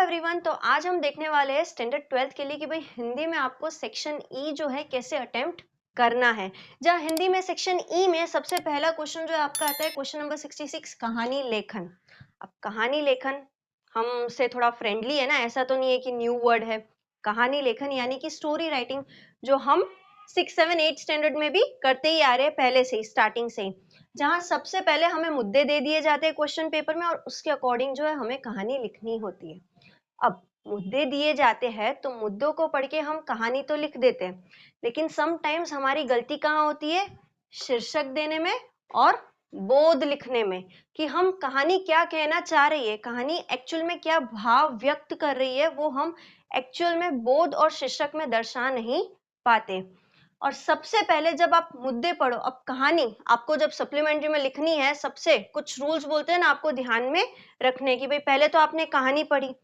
Everyone. तो आज हम देखने वाले हैं स्टैंडर्ड 12th के लिए कि भाई हिंदी में आपको सेक्शन ई जो है कैसे अटेम्प्ट करना है। जहाँ हिंदी में सेक्शन ई में सबसे पहला क्वेश्चन जो आपका आता है क्वेश्चन नंबर 66 कहानी लेखन। अब कहानी लेखन हमसे थोड़ा फ्रेंडली है ना, ऐसा तो नहीं है कि न्यू वर्ड है। कहानी लेखन यानी कि स्टोरी राइटिंग जो हम 6, 7, 8 स्टैंडर्ड में भी करते ही आ रहे हैं पहले से ही, स्टार्टिंग से ही, जहां सबसे पहले हमें मुद्दे दे दिए जाते हैं क्वेश्चन पेपर में और उसके अकॉर्डिंग जो है हमें कहानी लिखनी होती है। अब मुद्दे दिए जाते हैं तो मुद्दों को पढ़ के हम कहानी तो लिख देते हैं, लेकिन समटाइम्स हमारी गलती कहाँ होती है? शीर्षक देने में और बोध लिखने में, कि हम कहानी क्या कहना चाह रही है, कहानी एक्चुअल में क्या भाव व्यक्त कर रही है, वो हम एक्चुअल में बोध और शीर्षक में दर्शा नहीं पाते। और सबसे पहले जब आप मुद्दे पढ़ो, अब कहानी आपको जब सप्लीमेंट्री में लिखनी है, सबसे कुछ रूल्स बोलते हैं ना आपको ध्यान में रखने की, भाई पहले तो आपने कहानी पढ़ी,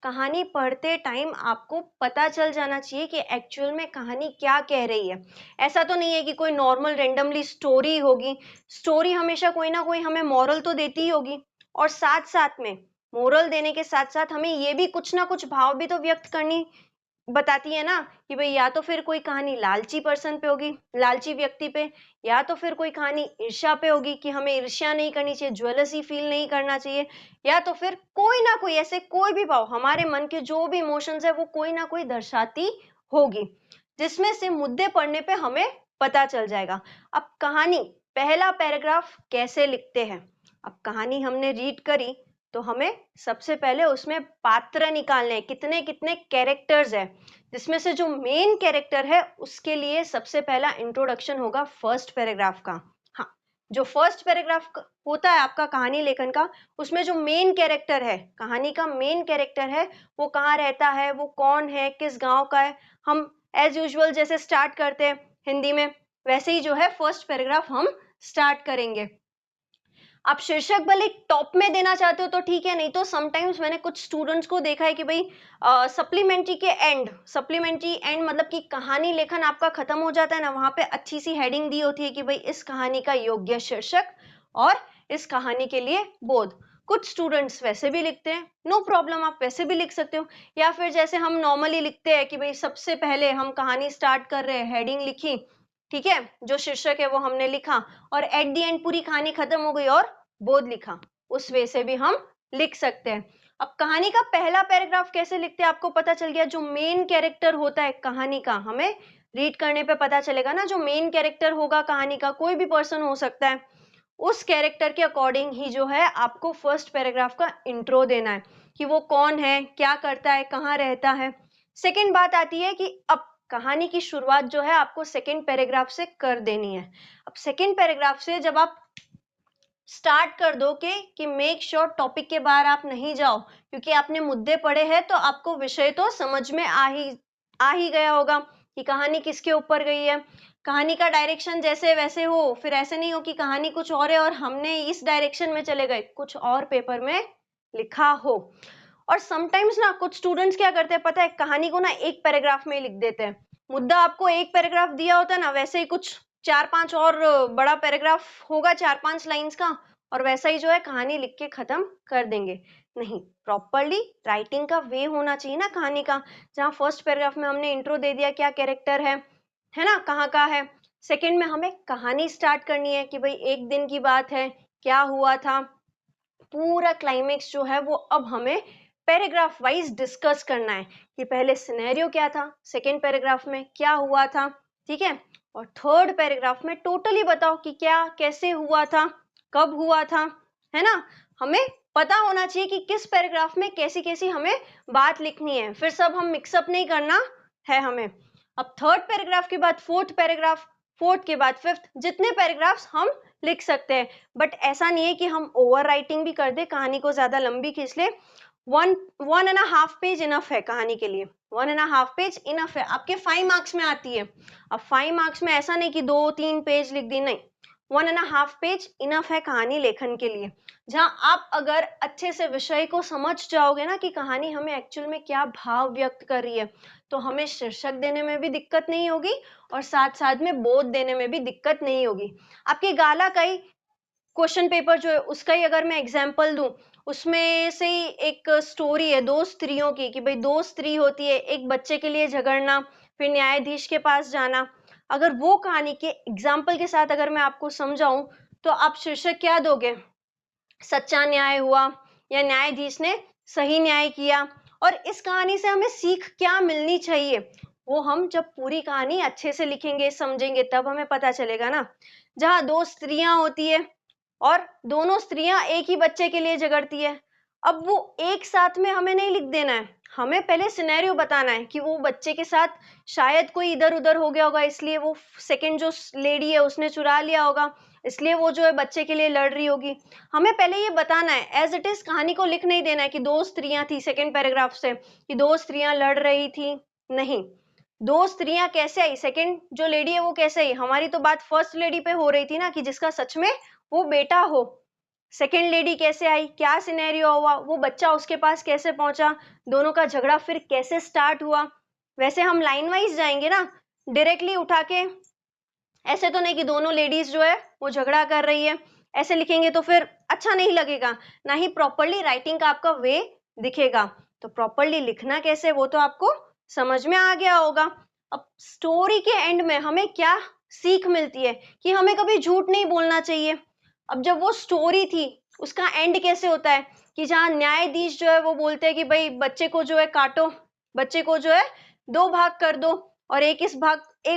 कहानी पढ़ते टाइम आपको पता चल जाना चाहिए कि एक्चुअल में कहानी क्या कह रही है। ऐसा तो नहीं है कि कोई नॉर्मल रेंडमली स्टोरी होगी, स्टोरी हमेशा कोई ना कोई हमें मॉरल तो देती ही होगी, और साथ साथ में मोरल देने के साथ साथ हमें ये भी कुछ ना कुछ भाव भी तो व्यक्त करनी बताती है ना, कि भाई या तो फिर कोई कहानी लालची पर्सन पे होगी, लालची व्यक्ति पे, या तो फिर कोई कहानी ईर्ष्या पे होगी कि हमें ईर्ष्या नहीं करनी चाहिए, ज्वेलसी फील नहीं करना चाहिए, या तो फिर कोई ना कोई ऐसे कोई भी भाव हमारे मन के जो भी इमोशंस है वो कोई ना कोई दर्शाती होगी, जिसमें से मुद्दे पढ़ने पे हमें पता चल जाएगा। अब कहानी पहला पैराग्राफ कैसे लिखते हैं? अब कहानी हमने रीड करी तो हमें सबसे पहले उसमें पात्र निकालने हैं, कितने कितने कैरेक्टर्स है, जिसमें से जो मेन कैरेक्टर है उसके लिए सबसे पहला इंट्रोडक्शन होगा फर्स्ट पैराग्राफ का। हाँ, जो फर्स्ट पैराग्राफ होता है आपका कहानी लेखन का, उसमें जो मेन कैरेक्टर है, कहानी का मेन कैरेक्टर है, वो कहाँ रहता है, वो कौन है, किस गांव का है, हम एज यूजुअल जैसे स्टार्ट करते हैं हिंदी में, वैसे ही जो है फर्स्ट पैराग्राफ हम स्टार्ट करेंगे। आप शीर्षक भले टॉप में देना चाहते हो तो ठीक है, नहीं तो समटाइम्स मैंने कुछ स्टूडेंट्स को देखा है कि भाई सप्लीमेंट्री के एंड, सप्लीमेंट्री एंड मतलब कि कहानी लेखन आपका खत्म हो जाता है ना, वहां पे अच्छी सी हेडिंग दी होती है कि भाई इस कहानी का योग्य शीर्षक और इस कहानी के लिए बोध। कुछ स्टूडेंट्स वैसे भी लिखते हैं, नो प्रॉब्लम, आप वैसे भी लिख सकते हो, या फिर जैसे हम नॉर्मली लिखते हैं कि भाई सबसे पहले हम कहानी स्टार्ट कर रहे हैं, हेडिंग लिखी, ठीक है, जो शीर्षक है वो हमने लिखा, और एट दी एंड पूरी कहानी खत्म हो गई और बोध लिखा, उस वे से भी हम लिख सकते हैं। अब कहानी का पहला पैराग्राफ कैसे लिखते हैं आपको पता चल गया। जो मेन कैरेक्टर होता है कहानी का, हमें रीड करने पे पता चलेगा ना, जो मेन कैरेक्टर होगा कहानी का, कोई भी पर्सन हो सकता है, उस कैरेक्टर के अकॉर्डिंग ही जो है आपको फर्स्ट पैराग्राफ का इंट्रो देना है, कि वो कौन है, क्या करता है, कहाँ रहता है। सेकेंड बात आती है कि अब कहानी की शुरुआत जो है आपको सेकेंड पैराग्राफ से कर देनी है। अब सेकेंड पैराग्राफ से जब आप स्टार्ट कर दो कि मेक श्योर टॉपिक के बाहर आप नहीं जाओ, क्योंकि आपने मुद्दे पढ़े हैं तो आपको विषय तो समझ में आ ही गया होगा कि कहानी किसके ऊपर गई है। कहानी का डायरेक्शन जैसे वैसे हो, फिर ऐसे नहीं हो कि कहानी कुछ और है और हमने इस डायरेक्शन में चले गए, कुछ और पेपर में लिखा हो। और समटाइम्स ना कुछ स्टूडेंट्स क्या करते हैं पता है, कहानी को ना एक पैराग्राफ में ही लिख देते हैं। मुद्दा आपको एक पैराग्राफ दिया होता है ना, वैसे ही कुछ 4-5 और बड़ा पैराग्राफ होगा 4-5 लाइंस का, और वैसा ही जो है कहानी लिख के खत्म कर देंगे। नहीं, प्रॉपरली राइटिंग का वे होना चाहिए ना कहानी का, जहाँ फर्स्ट पैराग्राफ में हमने इंट्रो दे दिया, क्या कैरेक्टर है ना, कहाँ का है। सेकंड में हमें कहानी स्टार्ट करनी है कि भाई एक दिन की बात है, क्या हुआ था, पूरा क्लाइमेक्स जो है वो अब हमें पैराग्राफ वाइज डिस्कस करना है, कि पहले सिनेरियो क्या था, सेकेंड पैराग्राफ में क्या हुआ था, ठीक है, और थर्ड पैराग्राफ में टोटली बताओ कि क्या कैसे हुआ था, कब हुआ था, है ना। हमें पता होना चाहिए कि किस पैराग्राफ में कैसी कैसी हमें बात लिखनी है, फिर सब हम मिक्सअप नहीं करना है हमें। अब थर्ड पैराग्राफ के बाद फोर्थ पैराग्राफ, फोर्थ के बाद फिफ्थ, जितने पैराग्राफ्स हम लिख सकते हैं, बट ऐसा नहीं है कि हम ओवर राइटिंग भी कर दे, कहानी को ज्यादा लंबी खींच ले। 1.5 पेज इनफ है कहानी के लिए, 1.5 पेज इनफ है, आपके 5 मार्क्स में आती है। अब 5 मार्क्स में ऐसा नहीं कि 2-3 पेज लिख दी, नहीं, 1.5 पेज इनफ है कहानी लेखन के लिए, जहां आप अगर अच्छे से विषय को समझ जाओगे ना कि कहानी हमें एक्चुअल में क्या भाव व्यक्त कर रही है, तो हमें शीर्षक देने में भी दिक्कत नहीं होगी और साथ साथ में बोध देने में भी दिक्कत नहीं होगी। आपके गाला का ही क्वेश्चन पेपर जो है उसका ही अगर मैं एग्जाम्पल दूं, उसमें से ही एक स्टोरी है दो स्त्रियों की कि भाई दो स्त्री होती है, एक बच्चे के लिए झगड़ना, फिर न्यायाधीश के पास जाना। अगर वो कहानी के एग्जाम्पल के साथ अगर मैं आपको समझाऊं तो आप शीर्षक क्या दोगे? सच्चा न्याय हुआ या न्यायाधीश ने सही न्याय किया। और इस कहानी से हमें सीख क्या मिलनी चाहिए वो हम जब पूरी कहानी अच्छे से लिखेंगे समझेंगे तब हमें पता चलेगा ना। जहाँ दो स्त्रियां होती है और दोनों स्त्रियां एक ही बच्चे के लिए झगड़ती है, अब वो एक साथ में हमें नहीं लिख देना है, हमें पहले सिनेरियो बताना है कि वो बच्चे के साथ शायद कोई इधर उधर हो गया होगा, इसलिए वो सेकंड जो लेडी है उसने चुरा लिया होगा, इसलिए वो जो है बच्चे के लिए लड़ रही होगी। हमें पहले ये बताना है, एज इट इज कहानी को लिख नहीं देना है कि दो स्त्रियां थी सेकंड पैराग्राफ से कि दो स्त्रियां लड़ रही थी, नहीं। दो स्त्रियां कैसे आई, सेकंड जो लेडी है वो कैसे आई, हमारी तो बात फर्स्ट लेडी पे हो रही थी ना कि जिसका सच में वो बेटा हो। सेकंड लेडी कैसे आई, क्या सिनेरियो हुआ, वो बच्चा उसके पास कैसे पहुंचा, दोनों का झगड़ा फिर कैसे स्टार्ट हुआ। वैसे हम लाइन वाइज जाएंगे ना, डायरेक्टली उठा के ऐसे तो नहीं कि दोनों लेडीज जो है वो झगड़ा कर रही है, ऐसे लिखेंगे तो फिर अच्छा नहीं लगेगा, ना ही प्रॉपरली राइटिंग का आपका वे दिखेगा। तो प्रॉपरली लिखना कैसे वो तो आपको समझ में आ गया होगा। अब स्टोरी के एंड में हमें क्या सीख मिलती है कि हमें कभी झूठ नहीं बोलना चाहिए। अब जब वो स्टोरी थी उसका एंड कैसे होता है कि जहाँ न्यायाधीश जो है वो बोलते हैं कि भाई बच्चे को जो है काटो, बच्चे को जो है दो भाग कर दो और एक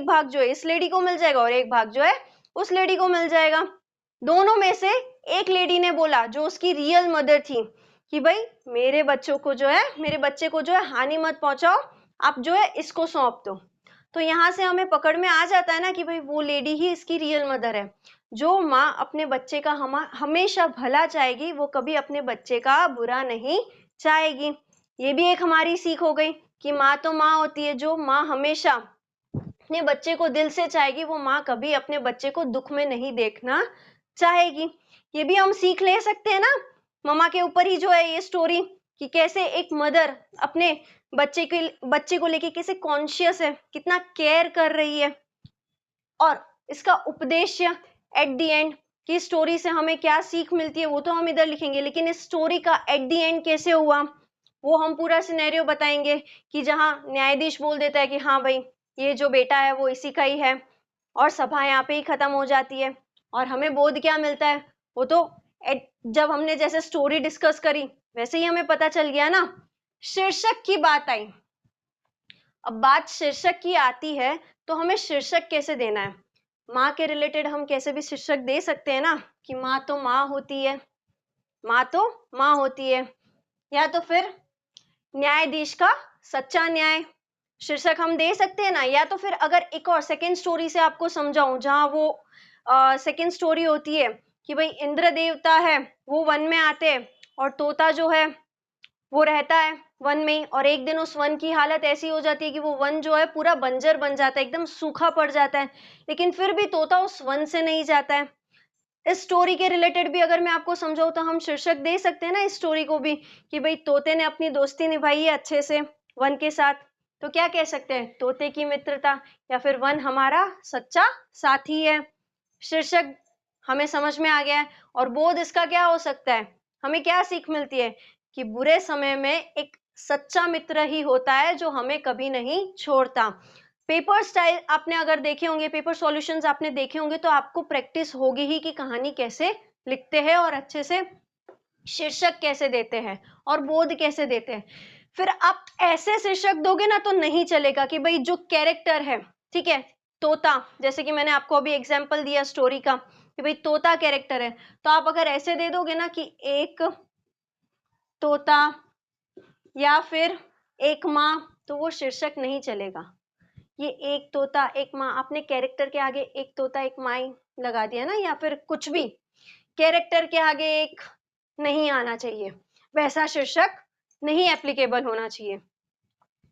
भाग जो है इस लेडी को मिल जाएगा और एक भाग जो है उस लेडी को मिल जाएगा। दोनों में से एक लेडी ने बोला जो उसकी रियल मदर थी कि भाई मेरे बच्चों को जो है मेरे बच्चे को जो है हानि मत पहुंचाओ, आप जो है इसको सौंप दो। तो यहाँ से हमें पकड़ में आ जाता है ना कि भाई वो लेडी ही इसकी रियल मदर है। जो माँ अपने बच्चे का हमेशा भला चाहेगी वो कभी अपने बच्चे का बुरा नहीं चाहेगी। ये भी एक हमारी सीख हो गई कि माँ तो माँ होती है, जो माँ हमेशा अपने बच्चे को दिल से चाहेगी वो माँ कभी अपने बच्चे को दुख में नहीं देखना चाहेगी। ये भी हम सीख ले सकते हैं ना ममा के ऊपर ही जो है ये स्टोरी कि कैसे एक मदर अपने बच्चे को लेके कैसे कॉन्शियस है, कितना केयर कर रही है। और इसका उपदेश्य एट द एंड की स्टोरी से हमें क्या सीख मिलती है वो तो हम इधर लिखेंगे, लेकिन इस स्टोरी का एट द एंड कैसे हुआ वो हम पूरा सिनेरियो बताएंगे कि जहाँ न्यायाधीश बोल देता है कि हाँ भाई ये जो बेटा है वो इसी का ही है और सभा यहाँ पे ही खत्म हो जाती है। और हमें बोध क्या मिलता है वो तो जब हमने जैसे स्टोरी डिस्कस करी वैसे ही हमें पता चल गया ना। शीर्षक की बात आई, अब बात शीर्षक की आती है तो हमें शीर्षक कैसे देना है। माँ के रिलेटेड हम कैसे भी शीर्षक दे सकते हैं ना कि माँ तो माँ होती है, माँ तो माँ होती है, या तो फिर न्यायाधीश का सच्चा न्याय शीर्षक हम दे सकते हैं ना। या तो फिर अगर एक और सेकेंड स्टोरी से आपको समझाऊं जहां वो सेकेंड स्टोरी होती है कि भाई इंद्र देवता है वो वन में आते हैं और तोता जो है वो रहता है वन में, और एक दिन उस वन की हालत ऐसी हो जाती है कि वो वन जो है पूरा बंजर बन जाता है, एकदम सूखा पड़ जाता है, लेकिन फिर भी तोता उस वन से नहीं जाता है। इस स्टोरी के रिलेटेड भी अगर मैं आपको समझाऊं तो हम शीर्षक दे सकते हैं ना इस स्टोरी को भी कि भाई तोते ने अपनी दोस्ती निभाई है अच्छे से वन के साथ, तो क्या कह सकते हैं तोते की मित्रता, या फिर वन हमारा सच्चा साथी है। शीर्षक हमें समझ में आ गया है। और बोध इसका क्या हो सकता है, हमें क्या सीख मिलती है कि बुरे समय में एक सच्चा मित्र ही होता है जो हमें कभी नहीं छोड़ता। पेपर स्टाइल आपने अगर देखे होंगे, पेपर सॉल्यूशंस आपने देखे होंगे तो आपको प्रैक्टिस होगी ही कि कहानी कैसे लिखते हैं और अच्छे से शीर्षक कैसे देते हैं और बोध कैसे देते हैं। फिर आप ऐसे शीर्षक दोगे ना तो नहीं चलेगा कि भाई जो कैरेक्टर है, ठीक है, तोता, जैसे कि मैंने आपको अभी एग्जांपल दिया स्टोरी का कि भाई तोता कैरेक्टर है, तो आप अगर ऐसे दे दोगे ना कि एक तोता या फिर एक माँ, तो वो शीर्षक नहीं चलेगा। ये एक तोता एक माँ, आपने कैरेक्टर के आगे एक तोता एक माँ ही लगा दिया ना, या फिर कुछ भी कैरेक्टर के आगे एक नहीं आना चाहिए, वैसा शीर्षक नहीं एप्लीकेबल होना चाहिए।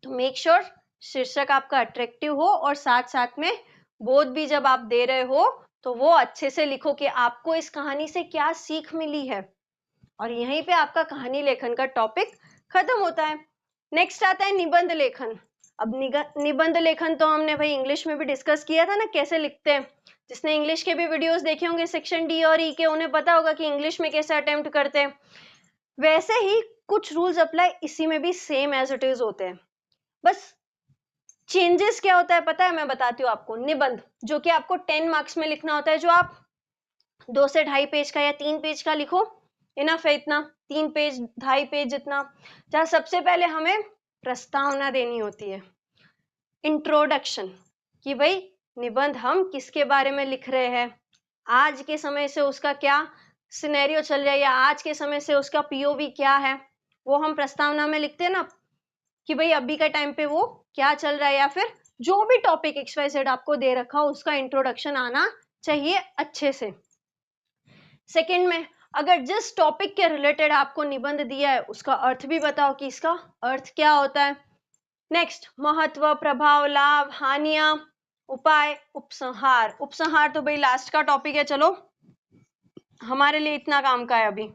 तो मेक श्योर शीर्षक आपका अट्रैक्टिव हो और साथ साथ में बोध भी जब आप दे रहे हो तो वो अच्छे से लिखो कि आपको इस कहानी से क्या सीख मिली है। और यहीं पे आपका कहानी लेखन का टॉपिक खत्म होता है। नेक्स्ट आता है निबंध लेखन। अब निबंध लेखन तो हमने भाई इंग्लिश में भी डिस्कस किया था ना कैसे लिखते हैं। जिसने इंग्लिश के भी वीडियोस देखे होंगे सेक्शन डी और ई के, उन्हें पता होगा कि इंग्लिश में कैसे अटेम्प्ट करते हैं। वैसे ही कुछ रूल्स अप्लाई इसी में भी सेम एज इट इज होते हैं, बस चेंजेस क्या होता है पता है, मैं बताती हूँ आपको। निबंध जो कि आपको 10 मार्क्स में लिखना होता है, जो आप 2 से 2.5 पेज का या 3 पेज का लिखो, इनफ है इतना, 3 पेज 2.5 पेज जितना। जहाँ सबसे पहले हमें प्रस्तावना देनी होती है, इंट्रोडक्शन, कि भाई निबंध हम किसके बारे में लिख रहे हैं, आज के समय से उसका क्या सिनेरियो चल रहा है, या आज के समय से उसका पीओवी क्या है, वो हम प्रस्तावना में लिखते हैं ना, कि भाई अभी का टाइम पे वो क्या चल रहा है, या फिर जो भी टॉपिक XYZ आपको दे रखा हो उसका इंट्रोडक्शन आना चाहिए अच्छे से। सेकंड में, अगर जिस टॉपिक के रिलेटेड आपको निबंध दिया है उसका अर्थ भी बताओ कि इसका अर्थ क्या होता है। नेक्स्ट, महत्व, प्रभाव, लाभ, हानियां, उपाय, उपसंहार। उपसंहार तो भाई लास्ट का टॉपिक है, चलो हमारे लिए इतना काम का है अभी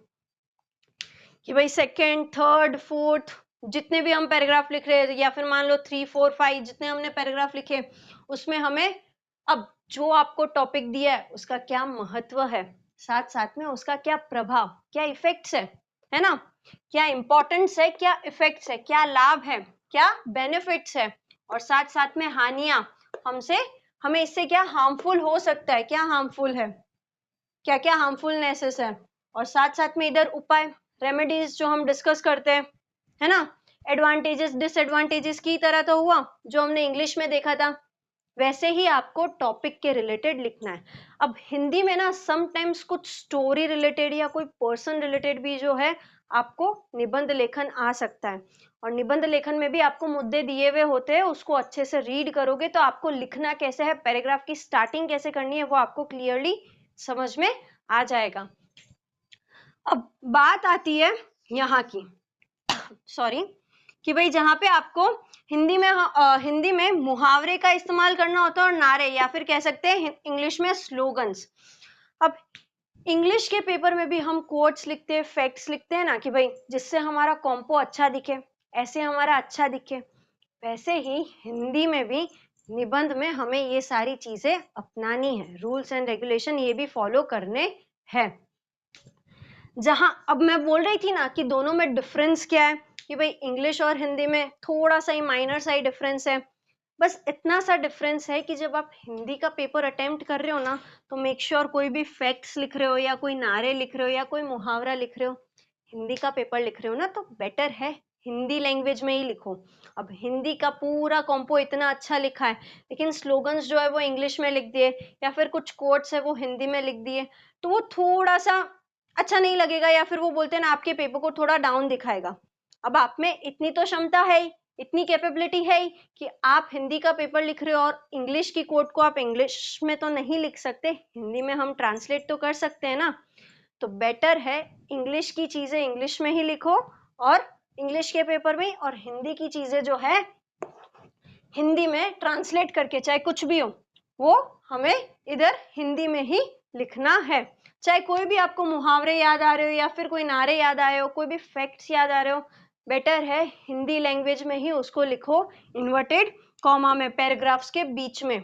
कि भाई सेकंड, थर्ड, फोर्थ जितने भी हम पैराग्राफ लिख रहे हैं, या फिर मान लो 3, 4, 5 जितने हमने पैराग्राफ लिखे, उसमें हमें अब जो आपको टॉपिक दिया है उसका क्या महत्व है, साथ साथ में उसका क्या प्रभाव, क्या इफेक्ट्स है ना, क्या इंपॉर्टेंस है, क्या इफेक्ट्स है, क्या लाभ है, क्या बेनिफिट्स है, और साथ साथ में हानियां, हमें इससे क्या हार्मफुल हो सकता है, क्या हार्मफुल है, क्या क्या हार्मफुलनेसेस है, और साथ साथ में इधर उपाय, रेमेडीज जो हम डिस्कस करते हैं, है ना, एडवांटेजेस डिसएडवांटेजेस की तरह तो हुआ जो हमने इंग्लिश में देखा था, वैसे ही आपको टॉपिक के रिलेटेड लिखना है। अब हिंदी में ना समटाइम्स कुछ स्टोरी रिलेटेड या कोई पर्सन रिलेटेड भी जो है आपको निबंध लेखन आ सकता है, और निबंध लेखन में भी आपको मुद्दे दिए हुए होते हैं, उसको अच्छे से रीड करोगे तो आपको लिखना कैसे है, पैराग्राफ की स्टार्टिंग कैसे करनी है, वो आपको क्लियरली समझ में आ जाएगा। अब बात आती है यहाँ की सॉरी, कि भाई जहाँ पे आपको हिंदी में मुहावरे का इस्तेमाल करना होता है, और नारे, या फिर कह सकते हैं इंग्लिश में स्लोगन्स। अब इंग्लिश के पेपर में भी हम कोट्स लिखते हैं, फैक्ट्स लिखते हैं ना, कि भाई जिससे हमारा कॉम्पो अच्छा दिखे, ऐसे हमारा अच्छा दिखे, वैसे ही हिंदी में भी निबंध में हमें ये सारी चीजें अपनानी है, रूल्स एंड रेगुलेशन ये भी फॉलो करने हैं। जहां अब मैं बोल रही थी ना कि दोनों में डिफरेंस क्या है, कि भाई इंग्लिश और हिंदी में थोड़ा सा ही माइनर सा ही डिफरेंस है, बस इतना सा डिफरेंस है कि जब आप हिंदी का पेपर अटेम्प्ट कर रहे हो ना, तो मेक श्योर कोई भी फैक्ट्स लिख रहे हो, या कोई नारे लिख रहे हो, या कोई मुहावरा लिख रहे हो, हिंदी का पेपर लिख रहे हो ना, तो बेटर है हिंदी लैंग्वेज में ही लिखो। अब हिंदी का पूरा कॉम्पो इतना अच्छा लिखा है, लेकिन स्लोगन्स जो है वो इंग्लिश में लिख दिए, या फिर कुछ कोट्स है वो हिंदी में लिख दिए, तो वो थोड़ा सा अच्छा नहीं लगेगा, या फिर वो बोलते हैं ना आपके पेपर को थोड़ा डाउन दिखाएगा। अब आप में इतनी तो क्षमता है ही, इतनी कैपेबिलिटी है ही कि आप हिंदी का पेपर लिख रहे हो, और इंग्लिश की कोट को आप इंग्लिश में तो नहीं लिख सकते, हिंदी में हम ट्रांसलेट तो कर सकते हैं ना, तो बेटर है इंग्लिश की चीजें इंग्लिश में ही लिखो, और इंग्लिश के पेपर में, और हिंदी की चीजें जो है हिंदी में ट्रांसलेट करके, चाहे कुछ भी हो वो हमें इधर हिंदी में ही लिखना है। चाहे कोई भी आपको मुहावरे याद आ रहे हो, या फिर कोई नारे याद आए हो, कोई भी फैक्ट्स याद आ रहे हो, बेटर है हिंदी लैंग्वेज में ही उसको लिखो, इन्वर्टेड कॉमा में, पैराग्राफ्स के बीच में,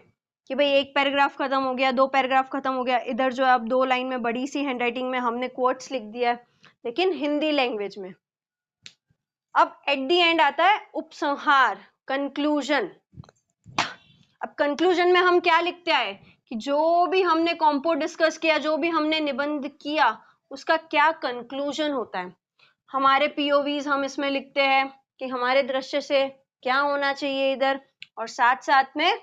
कि भाई एक पैराग्राफ खत्म हो गया, 2 पैराग्राफ खत्म हो गया, इधर जो है अब 2 लाइन में बड़ी सी हैंडराइटिंग में हमने कोट्स लिख दिया है, लेकिन हिंदी लैंग्वेज में। अब एट दी एंड आता है उपसंहार, कंक्लूजन। अब कंक्लूजन में हम क्या लिखते आए, कि जो भी हमने कॉम्पो डिस्कस किया, जो भी हमने निबंध किया, उसका क्या कंक्लूजन होता है, हमारे पीओवीज हम इसमें लिखते हैं कि हमारे दृश्य से क्या होना चाहिए इधर, और साथ साथ में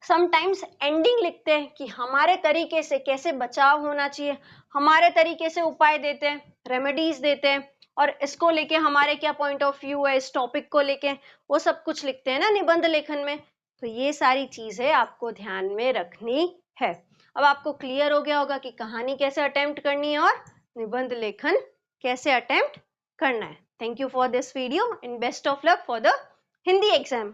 समटाइम्स एंडिंग लिखते हैं कि हमारे तरीके से कैसे बचाव होना चाहिए, हमारे तरीके से उपाय देते हैं, रेमेडीज देते हैं, और इसको लेके हमारे क्या पॉइंट ऑफ व्यू है इस टॉपिक को लेके, वो सब कुछ लिखते हैं ना निबंध लेखन में। तो ये सारी चीजें आपको ध्यान में रखनी है। अब आपको क्लियर हो गया होगा कि कहानी कैसे अटेम्प्ट करनी है और निबंध लेखन कैसे अटेम्प्ट करना है। Thank you for this video and best of luck for the Hindi exam.